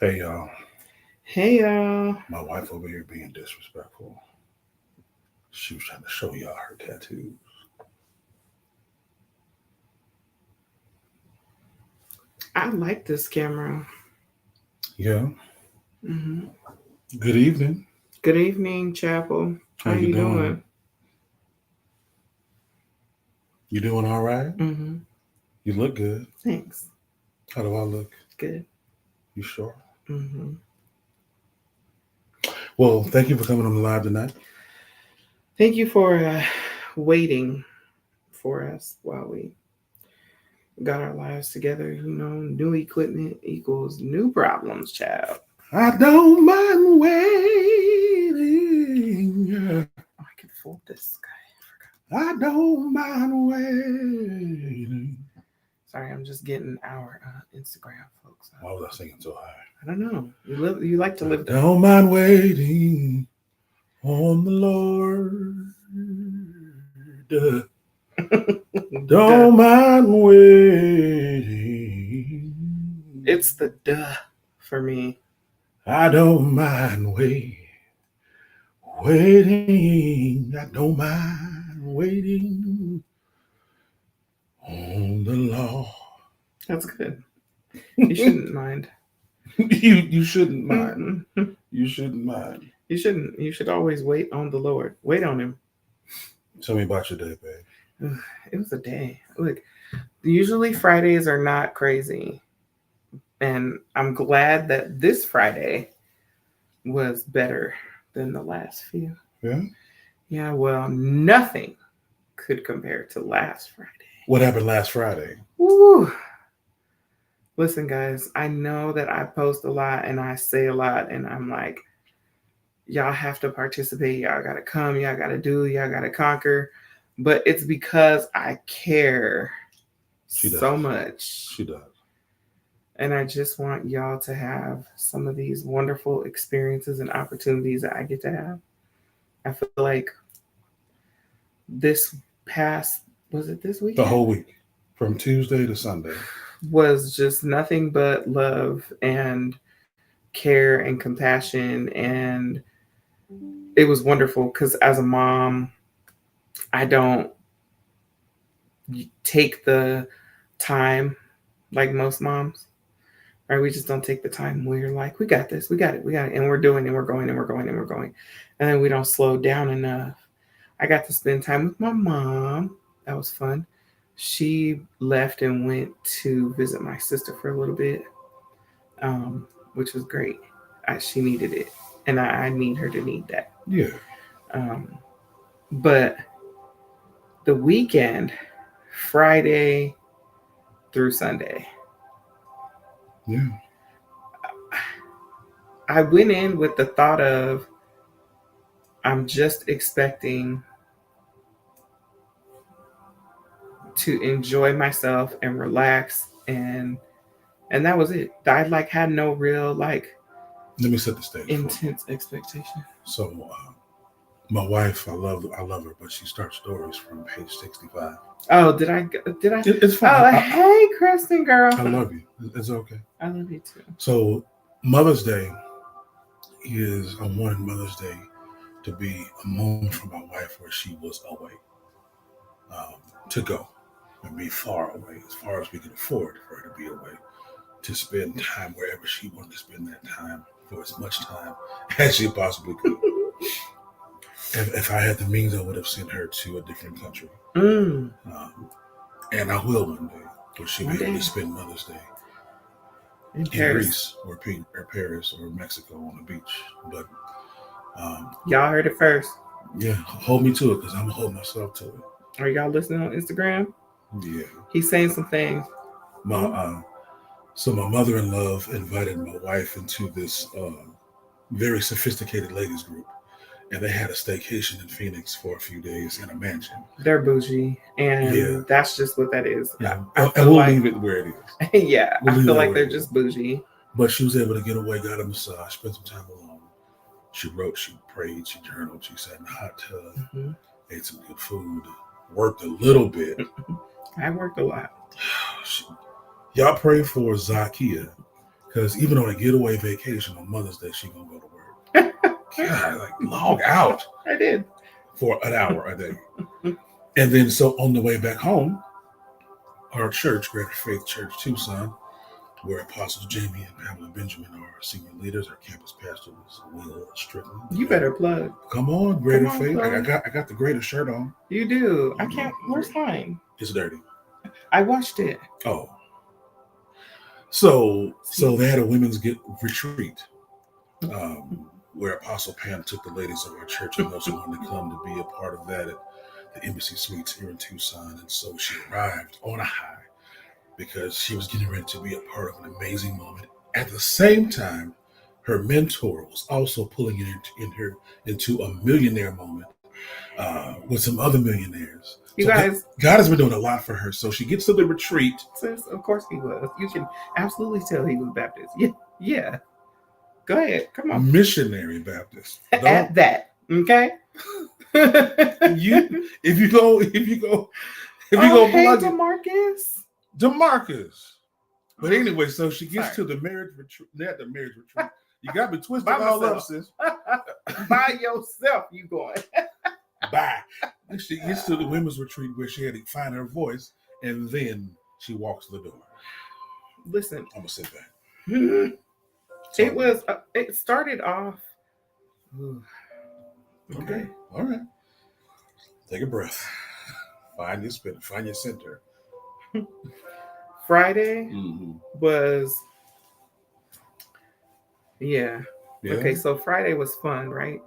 Hey y'all, Hey y'all. my wife over here being disrespectful. She was trying to show y'all her tattoos. I like this camera. Yeah. hmm Good evening. Good evening, Chapel. How How you you doing? doing? You doing all right? hmm You look good. Thanks. How do I look? Good. You sure? hmm Well, thank you for coming on the live tonight. Thank you for waiting for us while we got our lives together. New equipment equals new problems, child. I don't mind waiting. Oh, I can fold this guy. I don't mind waiting. Sorry, I'm just getting our Instagram folks up. Why was I singing so high? I don't know. You like to I live don't mind waiting on the Lord. duh. Don't mind waiting. It's the duh for me. I don't mind waiting. I don't mind waiting on the Lord. That's good. You shouldn't mind. you shouldn't mind. you You shouldn't mind. shouldn't. You should always wait on the Lord. Wait on Him. Tell me about your day, babe. It was a day. Look, usually Fridays are not crazy. And I'm glad that this Friday was better than the last few. Yeah. Yeah, well, nothing could compare to last Friday. What happened last Friday? Woo! Listen, guys, I know that I post a lot and I say a lot, and I'm like, y'all have to participate. Y'all got to come. Y'all got to do. Y'all got to conquer. But it's because I care She does. so much. She does. And I just want y'all to have some of these wonderful experiences and opportunities that I get to have. I feel like this past, was it this The weekend? whole week, from Tuesday to Sunday. Was just nothing but love and care and compassion. And it was wonderful because as a mom, I don't take the time like most moms, right? We just don't take the time. We're like, we got this, we got it, we got it. And we're doing, and we're going, and we're going, and we're going. And then we don't slow down enough. I got to spend time with my mom. That was fun. She left and went to visit my sister for a little bit, um, which was great. She needed it, and I need her to need that. Yeah. Um, but the weekend, Friday through Sunday, Yeah. I went in with the thought of I'm just expecting to enjoy myself and relax, and that was it. I like had no real like Let me set the stage for you. intense expectation. So, my wife, I love her, but she starts stories from page 65. Oh, did I? It's fine. Oh, hey, Kristen, girl. I love you. It's okay. I love you too. So, Mother's Day is, I wanted Mother's Day to be a moment for my wife where she was away, to go and be far away, as far as we could afford for her to be away, to spend time wherever she wanted to spend that time for as much time as she possibly could. If I had the means, I would have sent her to a different country. Mm, Um, and I will one day, where she'll one be able day to spend Mother's Day in in Paris. Greece or Paris or Mexico on the beach. But Y'all heard it first. yeah, hold me to it because I'm gonna hold myself to it. Are y'all listening on Instagram? Yeah, He's saying some things. my so my mother-in-law invited my wife into this very sophisticated ladies group, and they had a staycation in Phoenix for a few days in a mansion. They're bougie, Yeah, and that's just what that is. yeah, I and feel we'll like, leave it where it is. yeah, We'll I leave feel that like where they're it is. just bougie. But she was able to get away, got a massage, spent some time alone. She wrote, she prayed, she journaled, she sat in a hot tub, hmm ate some good food, worked a little bit. I worked a lot. She, y'all pray for Zakia Because even on a getaway vacation on Mother's Day, she gonna go to work. God, like log out I did. for an hour a day. And then so on the way back home, our church, Greater Faith Church Tucson, where Apostles Jamie and Pamela Benjamin are our senior leaders, our campus pastor was Will Strickland. You better plug. Come on, Greater Come on, Faith. plug. I got the Greater shirt on. You do. I can't. Where's mine? It's dirty. I watched it. Oh. So they had a women's retreat where Apostle Pam took the ladies of our church and those who wanted to come to be a part of that at the Embassy Suites here in Tucson. And so she arrived on a high because she was getting ready to be a part of an amazing moment. At the same time, her mentor was also pulling her into a millionaire moment with some other millionaires. You so guys, God has been doing a lot for her. So she gets to the retreat. Sis, of course he was. You can absolutely tell he was Baptist. Yeah. Go ahead. Come on. Missionary Baptist. At that. Okay. If you go hey, plug DeMarcus. But anyway, so she gets to the marriage retreat. Not the marriage retreat. You got me twisted all up, sis. By yourself, you going. Bye. She gets to the women's retreat where she had to find her voice, and then she walks to the door. Listen. I'm going to sit back. It started off. Okay. All right. Take a breath. Find your spin. Find your center. Friday was. Yeah. Okay, so Friday was fun, right?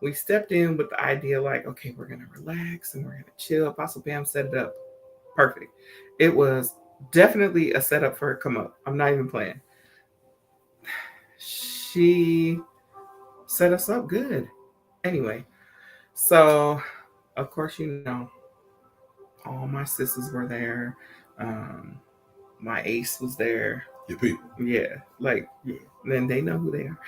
We stepped in with the idea like, okay, we're going to relax and we're going to chill. Apostle Pam set it up perfect. It was definitely a setup for her come up. I'm not even playing. She set us up good. Anyway, so, of course, all my sisters were there. My ace was there. Your people. Yeah, then they know who they are.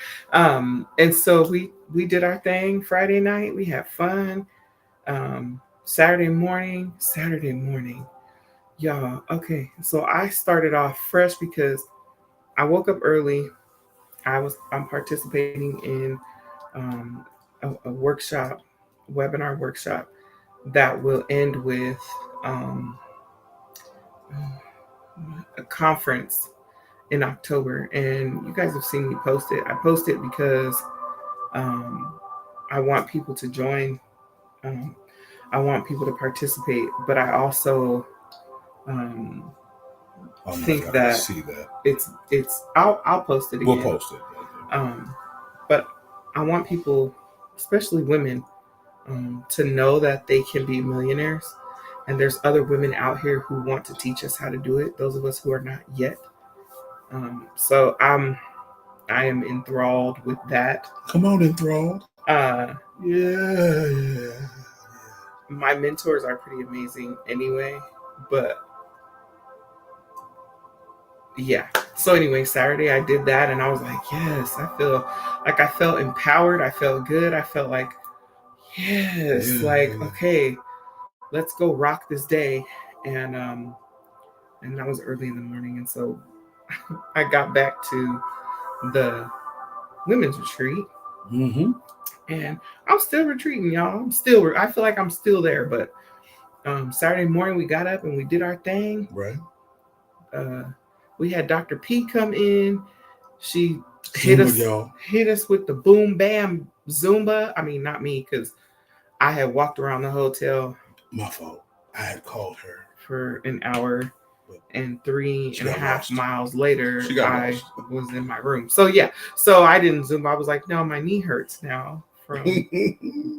And so we did our thing Friday night. We had fun. Saturday morning, y'all. Okay, so I started off fresh because I woke up early. I'm participating in a webinar workshop that will end with a conference in October, and you guys have seen me post it. I post it because I want people to join. I want people to participate, but I also think that it's. I'll post it again. We'll post it. But I want people, especially women, to know that they can be millionaires, and there's other women out here who want to teach us how to do it. Those of us who are not yet. So I am enthralled with that. Come on, enthralled. Yeah. Yeah. My mentors are pretty amazing anyway, but yeah. So anyway, Saturday I did that and I was like, yes, I felt empowered. I felt good. I felt like, yes, okay, let's go rock this day. And that was early in the morning. And so I got back to the women's retreat. And I'm still retreating, y'all. I feel like I'm still there, but Saturday morning we got up and we did our thing. Right. We had Dr. P come in. She hit us with the boom bam Zumba. I mean, not me, because I had walked around the hotel. My fault. I had called her for an hour, and 3.5 miles later, I was in my room. So yeah, so I didn't Zumba. I was like, no, my knee hurts now from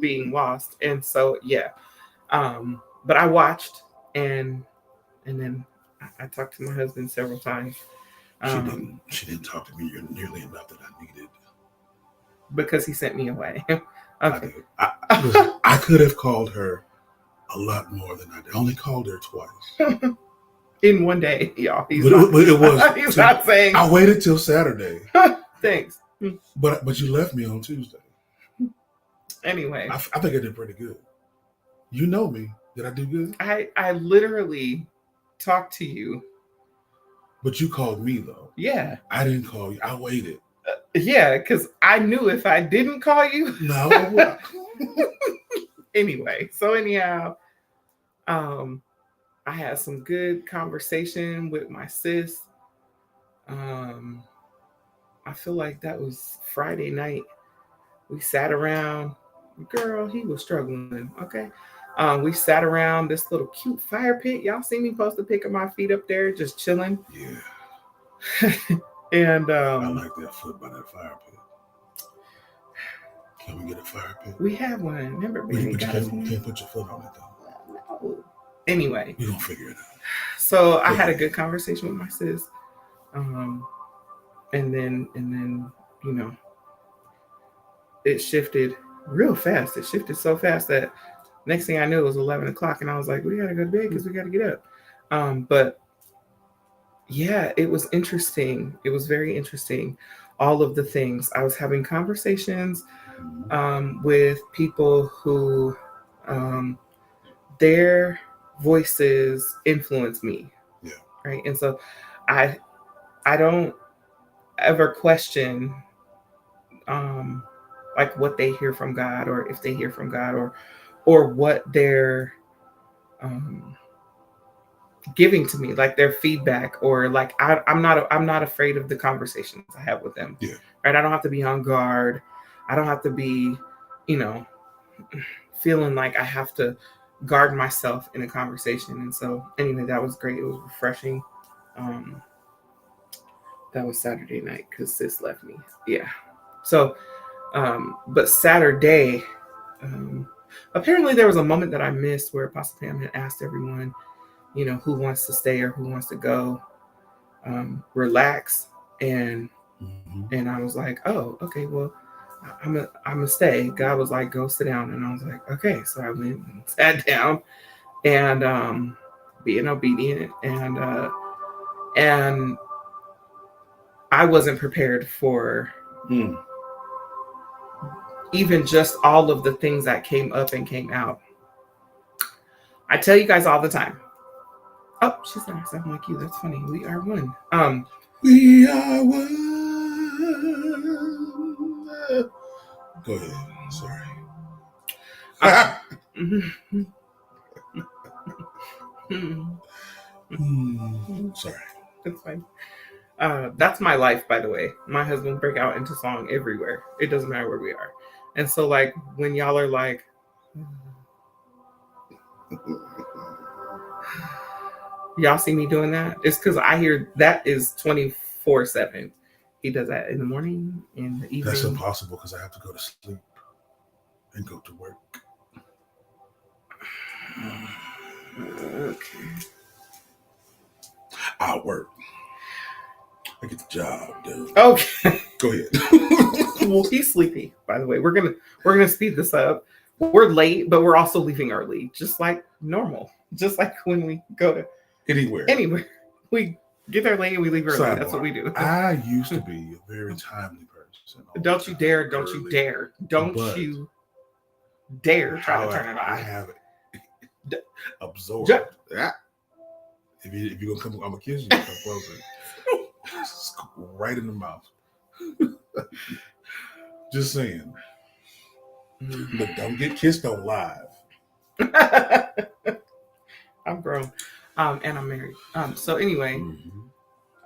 being lost. And so yeah, but I watched and then I talked to my husband several times. She didn't talk to me nearly enough that I needed. Because he sent me away. Okay. I could have called her a lot more than I did. I only called her twice. In one day, y'all. He's not saying. I waited till Saturday. Thanks. But you left me on Tuesday. Anyway. I think I did pretty good. You know me. Did I do good? I literally talked to you But you called me though. Yeah. I didn't call you. I waited. Yeah, because I knew if I didn't call you. No. Anyway, so anyhow, I had some good conversation with my sis. I feel like that was Friday night. We sat around. Girl, he was struggling. Okay. We sat around this little cute fire pit. Y'all see me post a pic of my feet up there, just chilling. Yeah. And I like that foot by that fire pit. Can we get a fire pit? We have one. Remember, you can't put your foot on it though. No. Anyway, we're gonna figure it out. So I had a good conversation with my sis, and then it shifted real fast. It shifted so fast that next thing I knew it was 11 o'clock, and I was like, we gotta go to bed because we gotta get up. But yeah, it was interesting. It was very interesting. All of the things I was having conversations with people who their voices influence me. Yeah. Right. And so I don't ever question like what they hear from God, or if they hear from God, or what they're giving to me, like their feedback, or like I'm not afraid of the conversations I have with them. Yeah. Right. I don't have to be on guard. I don't have to be, feeling like I have to guard myself in a conversation. And so anyway, that was great. It was refreshing. That was Saturday night because sis left me. Yeah. So but Saturday, apparently there was a moment that I missed where Apostle Pam had asked everyone, who wants to stay or who wants to go, relax. And I was like, oh, okay, well, I'm gonna stay. God was like, go sit down. And I was like, okay. So I went and sat down, and being obedient, and I wasn't prepared for even just all of the things that came up and came out. I tell you guys all the time. Oh, she's not sounding like you. That's funny. We are one. We are one. Go ahead. Sorry. Sorry. That's fine. That's my life, by the way. My husband break out into song everywhere. It doesn't matter where we are. And so, like, when y'all are like, y'all see me doing that, it's because I hear that is 24/7. He does that in the morning, in the evening. That's impossible because I have to go to sleep and go to work. Okay. I work. I get the job done. Okay. Go ahead. Well, he's sleepy, by the way. We're gonna speed this up. We're late, but we're also leaving early, just like normal. Just like when we go to anywhere. We get there late and we leave early. Sidebar. That's what we do. I used to be a very timely person. Don't you dare try to turn it off. I have absorbed. If you're gonna come, I'm gonna kiss you. Come closer. Right in the mouth. Just saying. But don't get kissed on live. I'm grown. And I'm married. So anyway,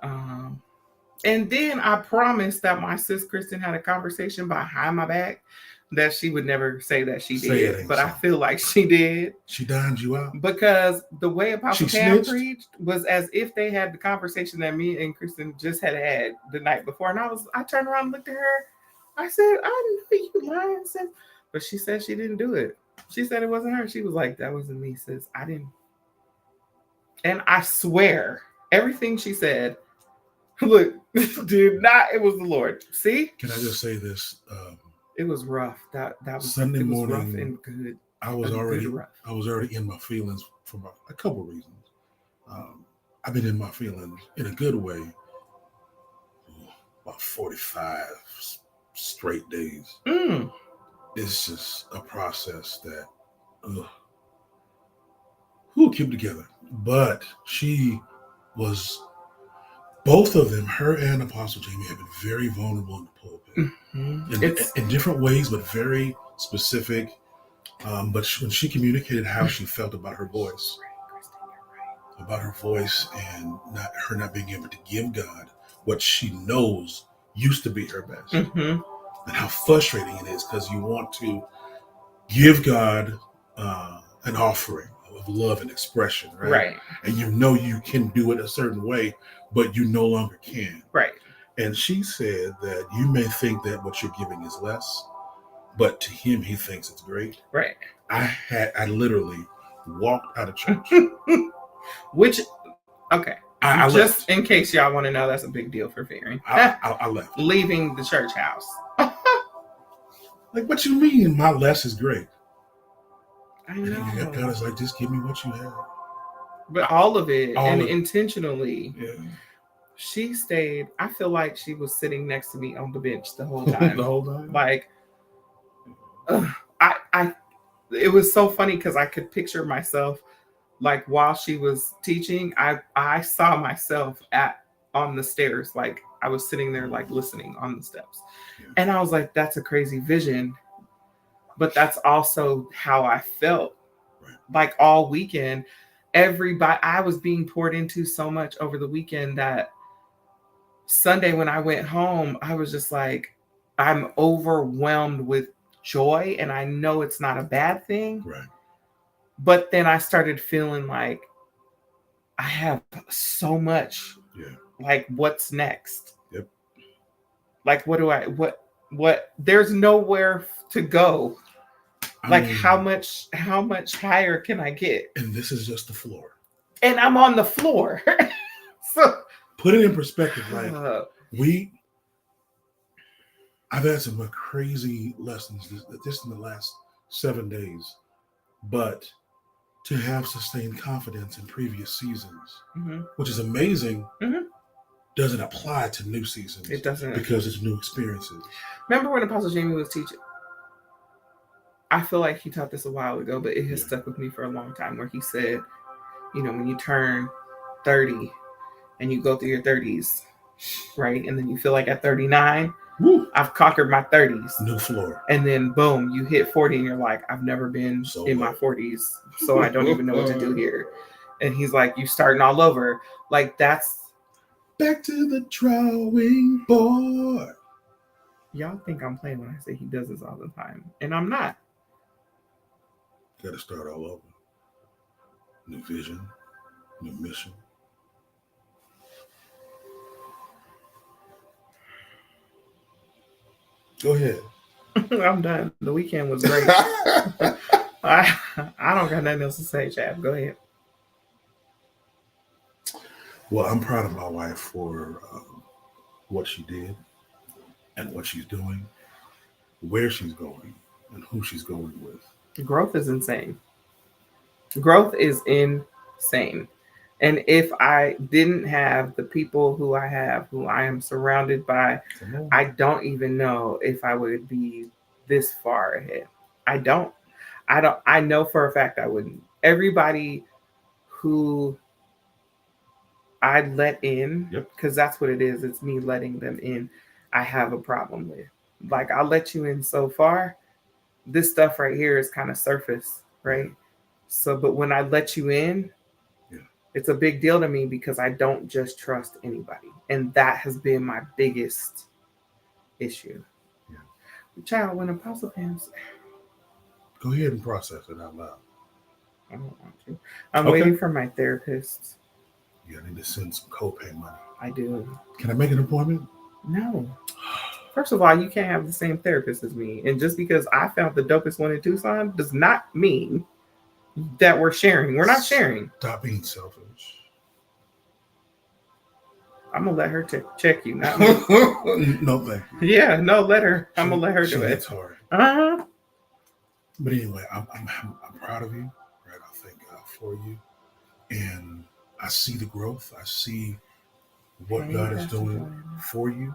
and then I promised that my sis Kristen had a conversation behind my back that she would never say that she did, but so. I feel like she did. She dined you out because the way Apostle Pam preached was as if they had the conversation that me and Kristen just had the night before, and I turned around and looked at her. I said, I know you lying, sis. But she said she didn't do it. She said it wasn't her. She was like, that wasn't me, sis. I didn't. And I swear, everything she said, look, dude, it was the Lord. See? Can I just say this? It was rough. That was Sunday morning. Rough and good. I was already in my feelings for a couple of reasons. I've been in my feelings in a good way about 45 straight days. It's just a process that we'll keep together. But she was both of them, her and Apostle Jamie, have been very vulnerable in the pulpit in different ways, but very specific. But when she communicated how she felt about her voice and her not being able to give God what she knows used to be her best, and how frustrating it is because you want to give God an offering of love and expression, right? And you know you can do it a certain way, but you no longer can. Right. And she said that you may think that what you're giving is less, but to him, he thinks it's great. Right. I literally walked out of church. Which, okay. I just left. In case y'all want to know, that's a big deal for Fearing. I left. Leaving the church house. Like, what you mean? My less is great. I know. And God is like, just give me what you have. But all of it, intentionally. Yeah. She stayed. I feel like she was sitting next to me on the bench the whole time. The whole time. Like, it was so funny because I could picture myself, like while she was teaching, I saw myself on the stairs, like I was sitting there, like listening on the steps, and I was like, that's a crazy vision, but that's also how I felt. Right. Like all weekend, everybody, I was being poured into so much over the weekend that Sunday when I went home, I was just like, I'm overwhelmed with joy, and I know it's not a bad thing. Right. But then I started feeling like I have so much. Yeah. Like, what's next? Yep. Like, what? There's nowhere to go. Like, how much higher can I get? And this is just the floor. And I'm on the floor. So put it in perspective. Like, I've had some crazy lessons just in the last 7 days, but to have sustained confidence in previous seasons, which is amazing, doesn't apply to new seasons. It doesn't, because it's new experiences. Remember when Apostle Jamie was teaching? I feel like he taught this a while ago, but it has stuck with me for a long time, where he said, you know, when you turn 30 and you go through your 30s, right? And then you feel like at 39, I've conquered my 30s. New floor. And then boom, you hit 40 and you're like, I've never been in my 40s, so I don't even know what to do here. And he's like, you starting all over. Like, that's back to the drawing board. Y'all think I'm playing when I say he does this all the time, and I'm not. Got to start all over. New vision, new mission. Go ahead. I'm done. The weekend was great. I don't got nothing else to say, Chad. Go ahead. Well, I'm proud of my wife for what she did and what she's doing, where she's going, and who she's going with. Growth is insane. Growth is insane. And if I didn't have the people who I have, who I am surrounded by, I don't even know if I would be this far ahead. I know for a fact I wouldn't. Everybody who I let in, because that's what it is. It's me letting them in. I have a problem with. Like, I'll let you in so far. This stuff right here is kind of surface, right? So, but when I let you in, it's a big deal to me because I don't just trust anybody. And that has been my biggest issue. Yeah. Child, when Apostle Pam... Go ahead and process it out loud. I don't want to. I'm waiting for my therapist. Yeah, I need to send some copay money. I do. Can I make an appointment? No. First of all, you can't have the same therapist as me. And just because I found the dopest one in Tucson does not mean that we're sharing. We're not sharing. Stop being selfish. I'm going to let her check you, not me. No, thank you. Yeah, no, let her. I'm going to let her do it. It's hard. But anyway, I'm proud of you. Right? I thank God for you. And I see the growth. I see what God is doing for you.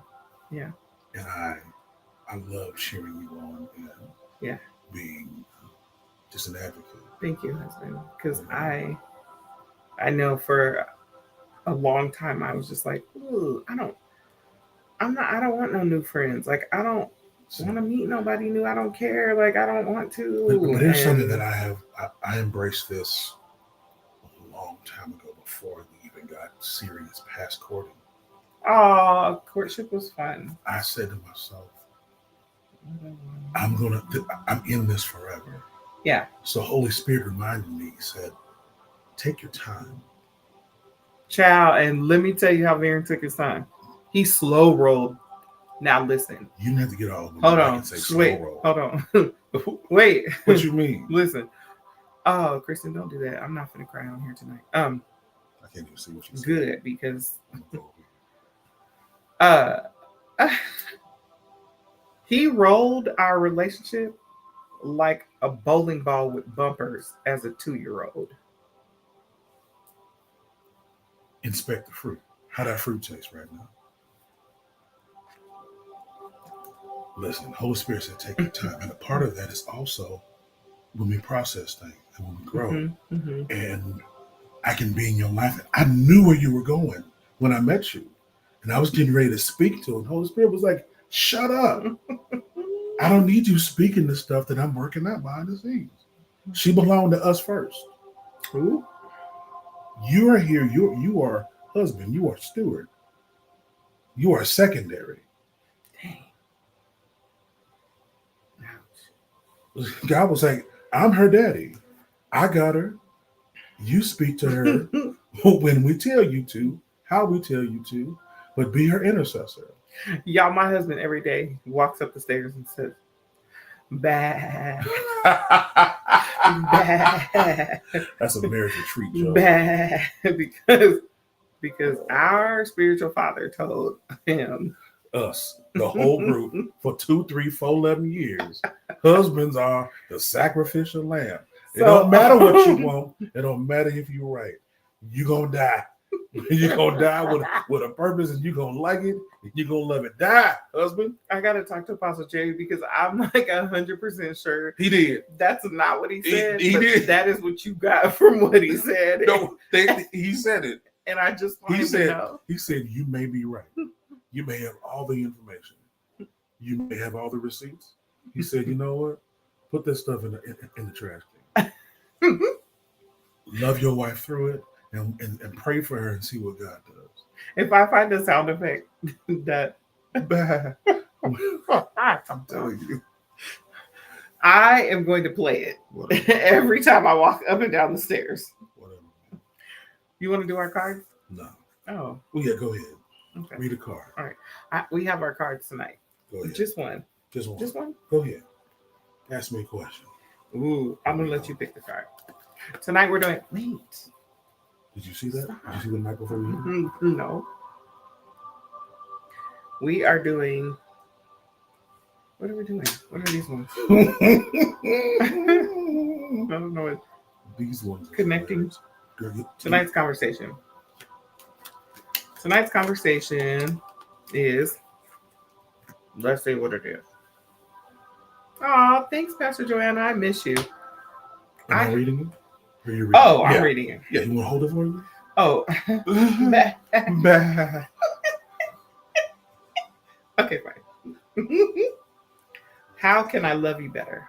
Yeah. And I love cheering you on and being just an advocate. Thank you, husband. Because I know for a long time, I was just like, ooh, I don't want no new friends. Like, I don't want to meet nobody new. I don't care. Like, I don't want to. But here's something that I embraced this a long time ago before we even got serious past courting. Oh, courtship was fun. I said to myself, I'm in this forever. Yeah. So Holy Spirit reminded me, he said, take your time. Child, and let me tell you how Varen took his time. He slow rolled. Now listen. You didn't have to get all of them. Hold on. Wait. Hold on. Wait. What you mean? Listen. Oh, Kristen, don't do that. I'm not gonna cry on here tonight. I can't even see what you said. Good, because he rolled our relationship like a bowling ball with bumpers as a 2-year-old. Inspect the fruit. How that fruit tastes right now. Listen, Holy Spirit said take your time. And a part of that is also when we process things and when we grow. And I can be in your life. And I knew where you were going when I met you. And I was getting ready to speak to him. Holy Spirit was like, shut up. I don't need you speaking the stuff that I'm working out behind the scenes. She belonged to us first. Who? You are here. You are husband. You are steward. You are secondary. Dang. God was like, I'm her daddy. I got her. You speak to her when we tell you to, how we tell you to, but be her intercessor. Y'all, my husband every day walks up the stairs and says, bad. Bad. That's a marriage retreat, Joe. Bad. Because our spiritual father told him, us, the whole group, for 2, 3, 4, 11 years, husbands are the sacrificial lamb. It don't matter what you want. It don't matter if you're right. You're going to die. You're going to die with a purpose, and you're going to like it, and you're going to love it. Die, husband. I got to talk to Apostle Jerry because I'm like 100% sure he did. That's not what he said. He did. That is what you got from what he said. No, he said it. And I just want him to know. He said, you may be right. You may have all the information. You may have all the receipts. He said, you know what? Put this stuff in the trash can. Love your wife through it and pray for her and see what God does. If I find a sound effect that bad, I'm telling you. I am going to play it every time I walk up and down the stairs. Whatever. You want to do our cards? No. Oh. Well, yeah, go ahead. Okay. Read a card. All right. We have our cards tonight. Go ahead. Just one. Just one. Just one? Go ahead. Ask me a question. Ooh, I'm going to let you pick the card. Tonight we're doing... Wait. Did you see that? Stop. Did you see the microphone? No. We are doing... What are we doing? What are these ones? I don't know what... These ones. Connecting. Tonight's conversation. Tonight's conversation is... Let's see what it is. Oh, thanks, Pastor Joanna. I miss you. Am I reading it? Or are you reading it? I'm reading it. Yeah, you want to hold it for me? Oh. Bah. Okay, fine. How can I love you better?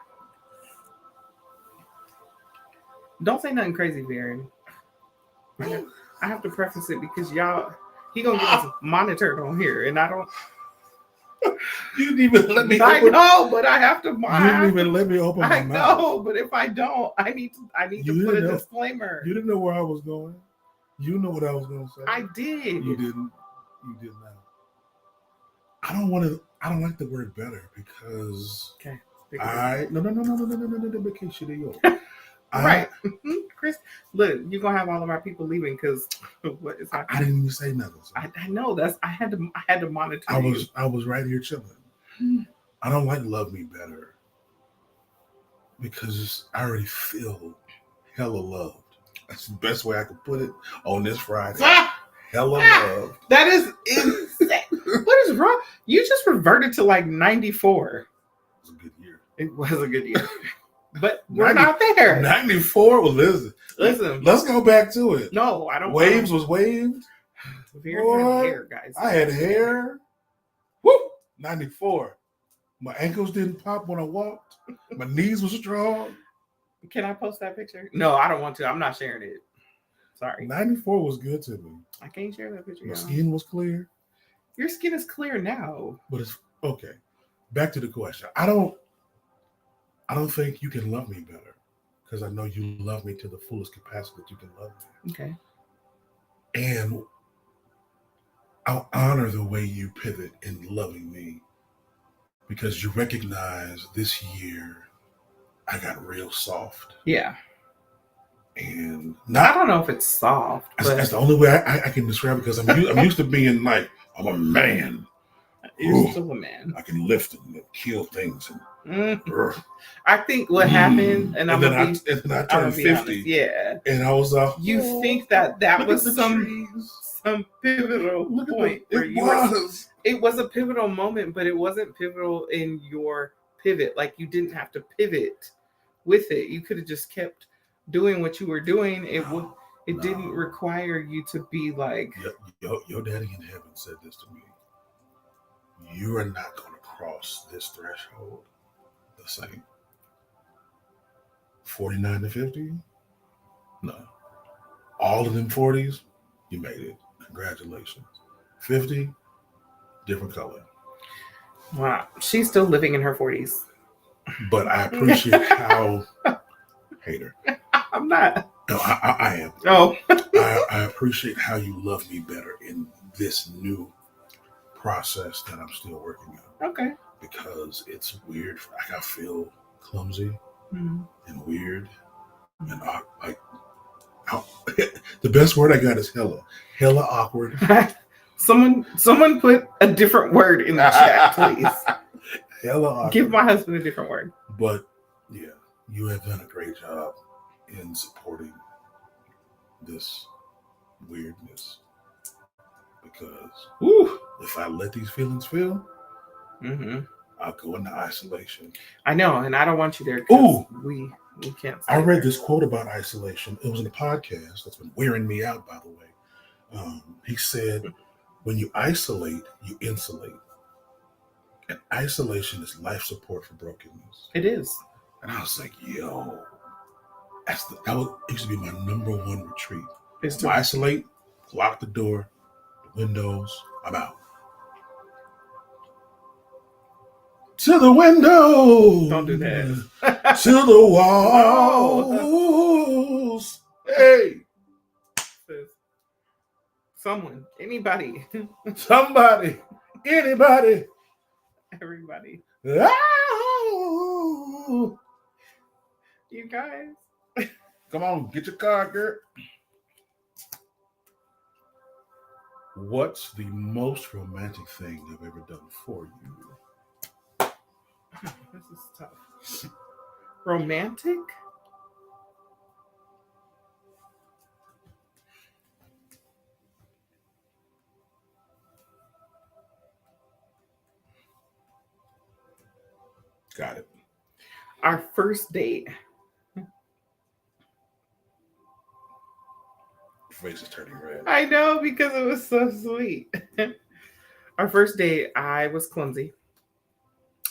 Don't say nothing crazy, Varen. I have to preface it because y'all, he gonna get us monitored on here, and I don't. You didn't even let me. I know, but I have to. You didn't even let me open my mouth. I know, but if I don't, I need to put a disclaimer. You didn't know where I was going. You know what I was going to say. I did. You didn't. You did not. I don't want to. I don't like the word better because no. Right, Chris. Look, you're gonna have all of our people leaving because what is happening? I didn't even say nothing. So. I know that's. I had to monitor. I was right here chilling. I don't like love me better because I already feel hella loved. That's the best way I could put it on this Friday. Hella loved. That is insane. What is wrong? You just reverted to like 94. It was a good year. It was a good year. But we're not there. 94? Well, listen. Let's go back to it. No, I don't. Waves was waved. Veron had hair, guys. I had hair. Woo! 94. My ankles didn't pop when I walked. My knees were strong. Can I post that picture? No, I don't want to. I'm not sharing it. Sorry. 94 was good to me. I can't share that picture. My skin was clear. Your skin is clear now. But it's okay. Back to the question. I don't think you can love me better because I know you love me to the fullest capacity that you can love me. Okay. And I'll honor the way you pivot in loving me because you recognize this year I got real soft. Yeah. And I don't know if it's soft. That's the only way I can describe it because I'm used to being like, I'm a man. You're still a man. I can lift and kill things. And, I think what happened, and then I turned 50. Yeah. And I was like, you think that was some pivotal point for you. It was a pivotal moment, but it wasn't pivotal in your pivot. Like you didn't have to pivot with it. You could have just kept doing what you were doing. It didn't require you to be like your daddy in heaven said this to me. You are not going to cross this threshold the same. 49 to 50? No. All of them 40s, you made it. Congratulations. 50, different color. Wow. She's still living in her 40s. But I appreciate how... Hater. I'm not. No, I am. Oh. I appreciate how you love me better in this new process that I'm still working on. Okay. Because it's weird. I feel clumsy and weird. And the best word I got is hella awkward. Someone put a different word in the chat, please. Hella awkward. Give my husband a different word. But yeah, you have done a great job in supporting this weirdness. Because if I let these feelings feel, I'll go into isolation. I know, and I don't want you there. Ooh, we can't. I read this quote about isolation. It was in a podcast that's been wearing me out, by the way. He said, when you isolate, you insulate. And isolation is life support for brokenness. It is. And I was like, yo, that used to be my number one retreat. It's to isolate, lock the door, the windows, I'm out. To the window. Don't do that. To the walls. Hey. Someone. Anybody. Somebody. Anybody. Everybody. Oh. You guys. Come on, get your card, girl. What's the most romantic thing I've ever done for you? This is tough. Romantic? Got it. Our first date. Your face is turning red. I know, because it was so sweet. Our first date, I was clumsy.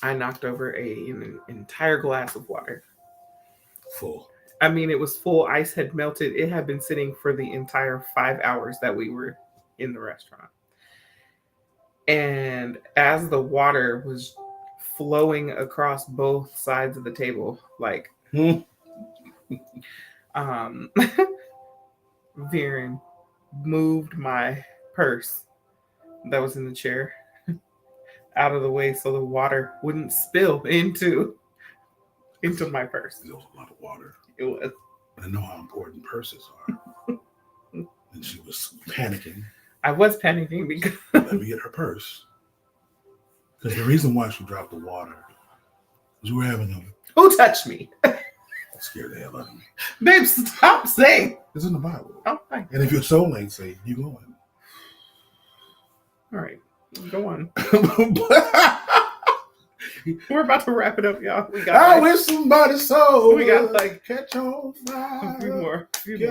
I knocked over an entire glass of water. Full. I mean, it was full. Ice had melted. It had been sitting for the entire 5 hours that we were in the restaurant. And as the water was flowing across both sides of the table, like, Viren moved my purse that was in the chair out of the way so the water wouldn't spill into my purse. There was a lot of water. It was. I know how important purses are. And she was panicking. I was panicking because... Let me get her purse. Because the reason why she dropped the water was we were having a... Who touched me? That scared the hell out of me. Babe, stop saying. It's in the Bible. Oh, thank you. And if your soul ain't saved, you going. All right. Go on. We're about to wrap it up, y'all. I wish somebody's soul. We got like catch on fire. A few more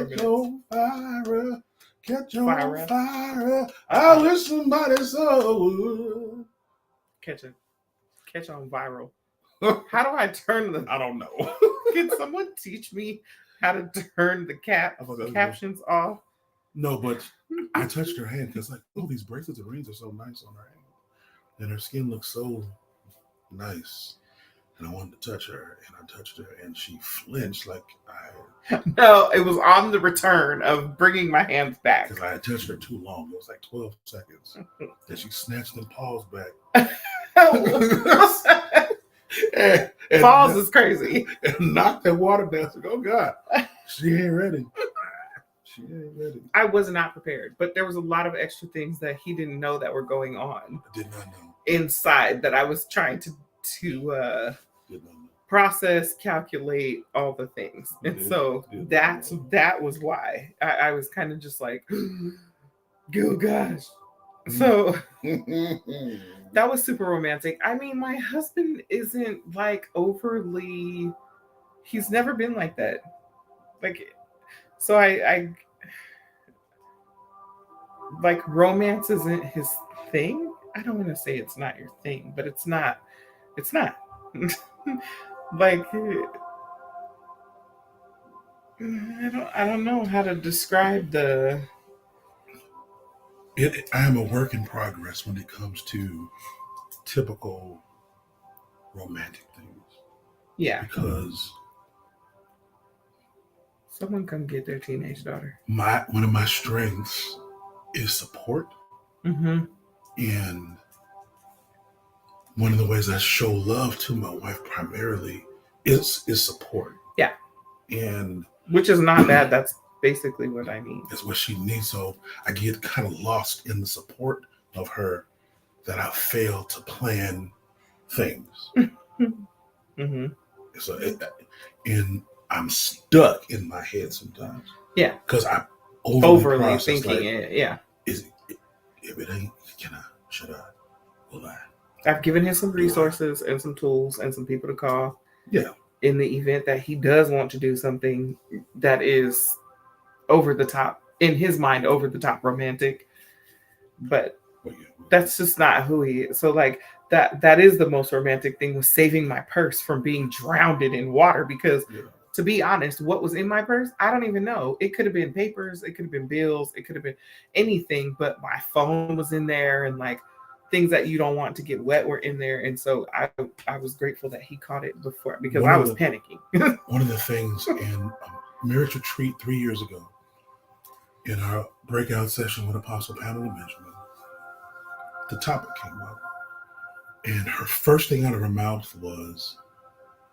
Catch on fire. Catch on Fire. fire. I wish somebody saw would. Catch on viral. How do I turn the? I don't know. Can someone teach me how to turn the captions off? No, but I touched her hand because, like, oh, these bracelets and rings are so nice on her hand. And her skin looks so nice. And I wanted to touch her, and I touched her, and she flinched like No, it was on the return of bringing my hands back. Because I had touched her too long. It was like 12 seconds. And she snatched them paws back. and Pause is crazy. And knocked that water down. Like, oh, God, she ain't ready. She ain't ready. I was not prepared, but there was a lot of extra things that he didn't know that were going on. I did not know. Inside that I was trying to process, calculate all the things. And so that was why I was kind of just like, oh gosh. So that was super romantic. I mean, my husband isn't like overly, he's never been like that. Like, so I like romance isn't his thing. I don't want to say it's not your thing, but it's not. Like, I don't know how to describe the. I am a work in progress when it comes to typical romantic things. Yeah. Because someone come get their teenage daughter. One of my strengths is support. Mm-hmm. And one of the ways I show love to my wife primarily is support. Yeah. And which is not bad. That's basically what I mean. That's what she needs. So I get kind of lost in the support of her that I fail to plan things. Mm-hmm. So and I'm stuck in my head sometimes. Yeah. Because I overly thinking like, it. Yeah. If it ain't, should I? Will I? I've given him some resources and some tools and some people to call. Yeah. In the event that he does want to do something that is over the top, in his mind, over the top romantic. But that's just not who he is. So like that is the most romantic thing, was saving my purse from being drowned in water. Because to be honest, what was in my purse, I don't even know. It could have been papers, it could have been bills, it could have been anything, but my phone was in there, and like things that you don't want to get wet were in there. And so I was grateful that he caught it before, because I was panicking. One of the things in marriage retreat 3 years ago, in our breakout session with Apostle Pamela Benjamin, the topic came up. And her first thing out of her mouth was,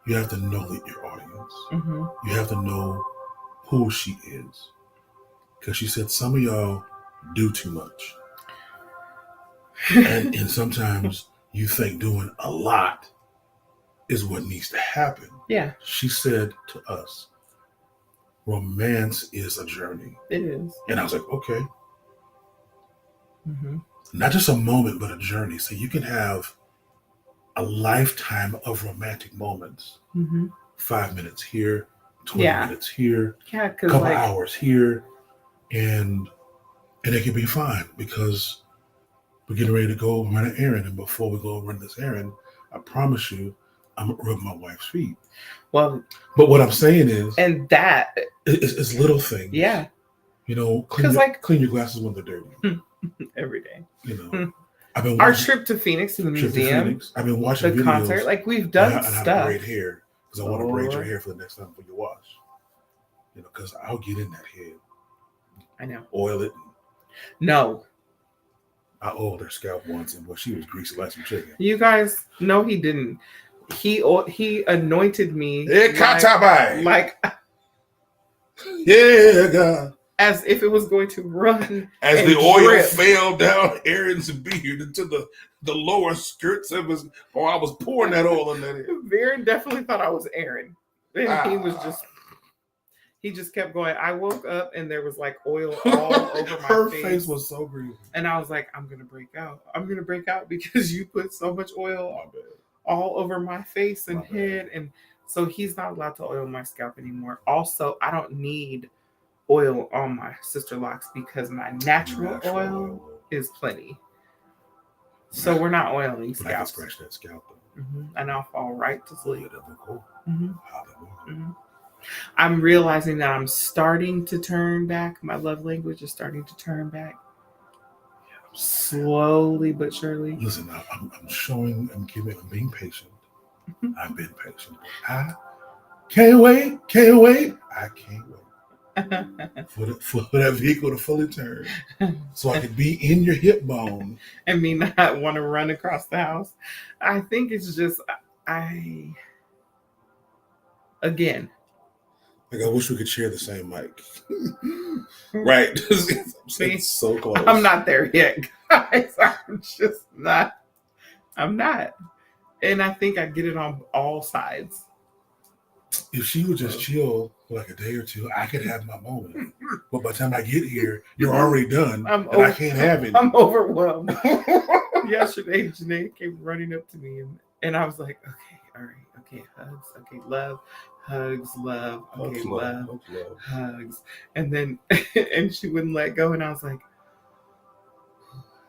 you have to know your audience. Mm-hmm. You have to know who she is. Because she said, some of y'all do too much. and sometimes you think doing a lot is what needs to happen. Yeah. She said to us, romance is a journey. It is. And I was like, okay. Mm-hmm. Not just a moment, but a journey. So you can have a lifetime of romantic moments. Mm-hmm. 5 minutes here, 20 minutes here, a couple hours here, and it can be fine, because we're getting ready to go run an errand. And before we go run this errand, I promise you, I'm going to rub my wife's feet. Well, but what I'm saying is, and that it's little things. Yeah. You know, clean your glasses when they're dirty. Every day. You know, I've been our trip to Phoenix to the museum. I've been watching the videos, concert. Like, we've done and stuff. I have braid hair, because I want to braid your hair for the next time for your wash. You know, because I'll get in that head. I know. Oil it. No. I oiled her scalp once, and she was greasy like some chicken. You guys, no, he didn't. He anointed me like yeah, God. As if it was going to run. As the oil fell down Aaron's beard into the lower skirts of his, I was pouring that oil in that head. Varen definitely thought I was Aaron. And he just kept going. I woke up and there was like oil all over my Her face. face was so green. And I was like, I'm going to break out. I'm going to break out because you put so much oil all over my face and head. And so he's not allowed to oil my scalp anymore. Also, I don't need oil on my sister locks because my natural oil oil. is plenty. So we're not oiling But I can scalps. scratch that scalp though. And I'll fall right to Oh, sleep. yeah, that'd be cool. Mhm. Hallelujah. I'm realizing that I'm starting to turn back. My love language is starting to turn back. Slowly but surely. Listen, I'm being patient. I've been patient. I can't wait. I can't wait for that vehicle to fully turn so I can be in your hip bone. And me not want to run across the house. I think it's just, again. Like, I wish we could share the same mic. Right. It's so close. I'm not there yet, guys. I'm not. And I think I get it on all sides. If she would just chill for like a day or two, I could have my moment. But by the time I get here, you're already done, I can't have it. I'm overwhelmed. Yesterday, Janae came running up to me, and I was like, okay, all right, okay, hugs, okay, love, hugs, love, okay, love, hugs. And then, and she wouldn't let go, and I was like,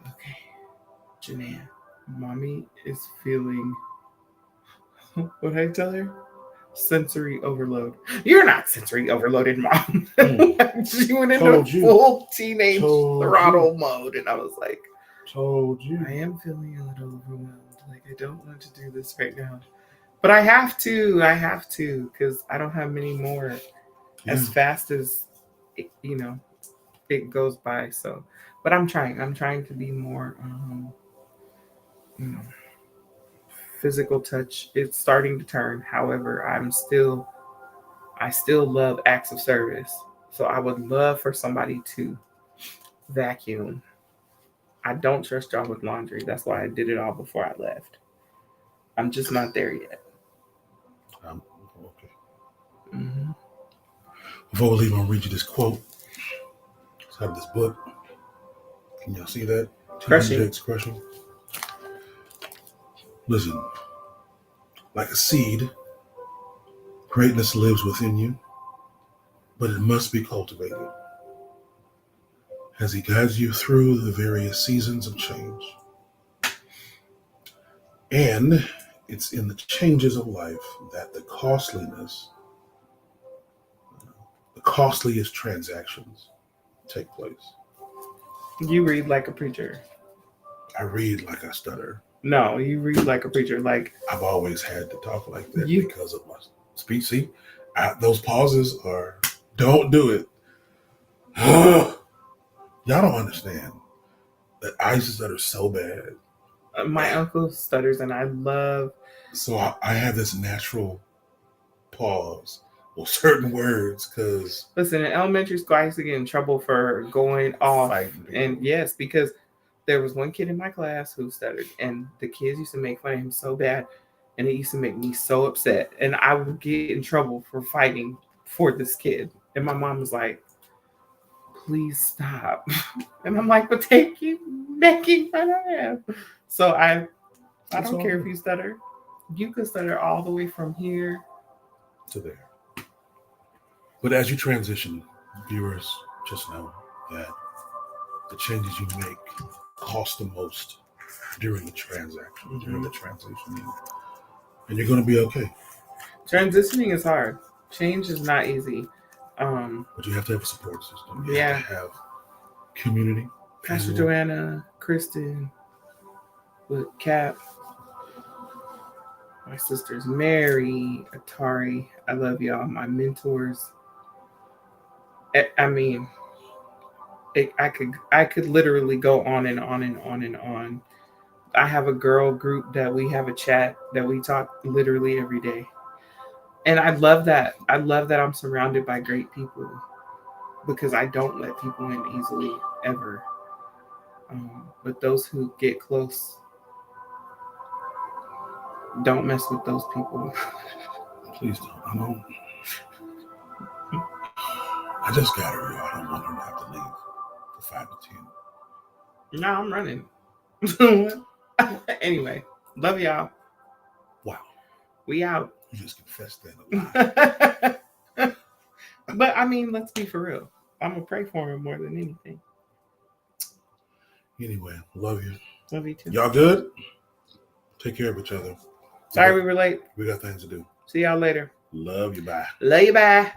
okay, Janae, mommy is feeling, what did I tell her? Sensory overload. You're not sensory overloaded, Mom. She went into full teenage throttle mode, and I was like, told you. I am feeling a little overwhelmed. Like, I don't want to do this right now. But I have to, because I don't have many more as fast as, it goes by. So, but I'm trying to be more, physical touch. It's starting to turn. However, I still love acts of service. So I would love for somebody to vacuum. I don't trust y'all with laundry. That's why I did it all before I left. I'm just not there yet. Okay. Mm-hmm. Before we leave, I'll read you this quote. It's out of this book. Can y'all see that? Crushing. Listen, like a seed, greatness lives within you, but it must be cultivated. As he guides you through the various seasons of change. And it's in the changes of life that the costliest transactions take place. You read like a preacher. I read like I stutter. No, you read like a preacher. Like, I've always had to talk like that because of my speech. See, those pauses are, don't do it. Y'all don't understand that I stutter so bad. My uncle stutters, and I love. So I have this natural pause with certain words because. Listen, in elementary school, I used to get in trouble for going off. And yes, because there was one kid in my class who stuttered, and the kids used to make fun of him so bad, and it used to make me so upset. And I would get in trouble for fighting for this kid. And my mom was like, please stop. And I'm like, but they keep making fun of him. So I don't care if you stutter. You can stutter all the way from here to there. But as you transition, viewers, just know that the changes you make cost the most during the transaction, during the transition. And you're going to be okay. Transitioning is hard. Change is not easy. But you have to have a support system. You have to have community. Pastor Joanna, Kristen, with Cap, my sisters Mary, Atari. I love y'all. My mentors. I mean, I could literally go on and on and on and on. I have a girl group that we have a chat that we talk literally every day. And I love that. I love that I'm surrounded by great people because I don't let people in easily, ever. But those who get close, don't mess with those people. Please don't. I just got her, y'all. I don't want her to have to leave for 5 to 10. No, I'm running. Anyway, love y'all. Wow. We out. You just confessed that a lot. But I mean, let's be for real. I'm gonna pray for him more than anything. Anyway, love you. Love you too. Y'all good? Take care of each other. Sorry we were late. We got things to do. See y'all later. Love you. Bye. Love you. Bye.